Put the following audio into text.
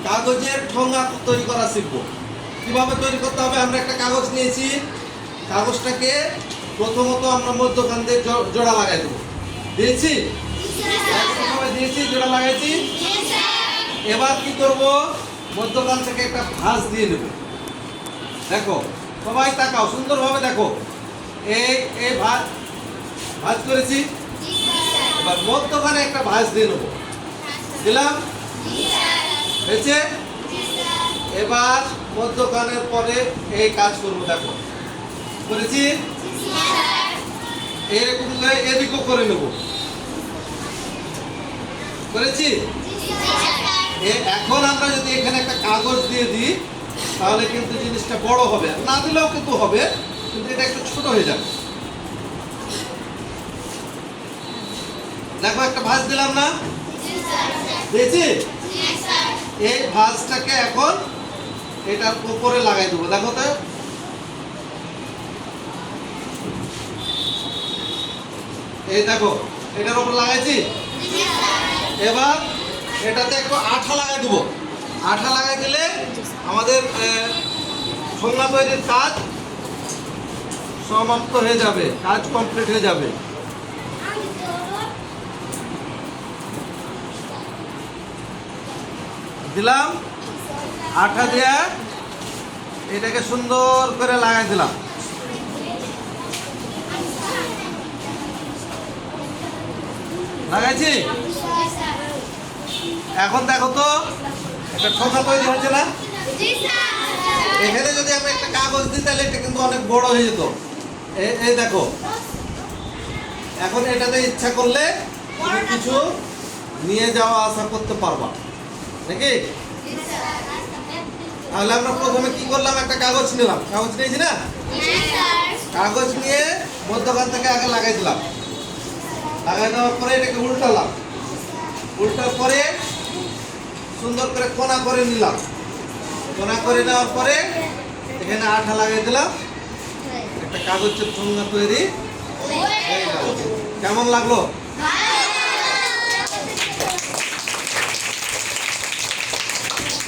কাগজের ঠোঙা তৈরি করা শিখব। কিভাবে তৈরি করতে হবে? আমরা একটা কাগজ নিয়েছি, কাগজটাকে প্রথমত আমরা মধ্যখান দিয়ে জোড়া লাগাই দেবো। দিয়েছি, দিয়েছি, জোড়া লাগাইছি। এবার কি করব? মধ্যখান থেকে একটা ভাঁজ দিয়ে নেব। দেখো সবাই তাকাও, সুন্দরভাবে দেখো। এই ভাঁজ করেছি। এবার মধ্যখানে একটা ভাঁজ দিয়ে নেব। দিলাম, হয়েছে? এবার মধ্যখানের পরে এই কাজ করবো। দেখো করেছি, এরকম এদিকও করে নেব। করেছি। এখন আমরা যদি এখানে একটা কাগজ দিয়ে দিই তাহলে কিন্তু জিনিসটা বড় হবে, না দিলেও কিন্তু হবে, কিন্তু এটা একটু ছোট হয়ে যাবে। দেখো একটা ভাঁজ দিলাম না? দিয়েছি। এই ভাঁজটাকে এখন এটার উপরে লাগাই দেবো। দেখো তো, এই দেখো এটার উপর লাগাইছি। এবার এটাতে একটু আঠা লাগাই দেবো। আঠা লাগাই দিলে আমাদের ঠোঙা তৈরির কাজ সমাপ্ত হয়ে যাবে, কাজ কমপ্লিট হয়ে যাবে। দিলাম আঠা দিয়ে এটাকে সুন্দর করে লাগাই দিলাম। লাগাইছি। এখন দেখো তো একটা ঠোঙা তৈরি হচ্ছে না? এখানে যদি আমি একটা কাগজ দিই তাহলে এটা কিন্তু অনেক বড় হয়ে যেত। এই দেখো, এখন এটাতে ইচ্ছা করলে তুমি কিছু নিয়ে যাওয়া আসা করতে পারবা নাকি? তাহলে আমরা প্রথমে কি করলাম? একটা কাগজ নিলাম। কাগজ নিয়েছি না? কাগজ নিয়ে মধ্যখান থেকে আগে লাগাই দিলাম। লাগাই দেওয়ার পরে এটাকে উল্টালাম। উল্টার পরে সুন্দর করে কোনা করে নিলাম। কোনা করে নেওয়ার পরে এখানে আঠা লাগাই দিলাম। একটা কাগজের ঠোঙা তৈরি হয়ে গেল। কেমন লাগলো?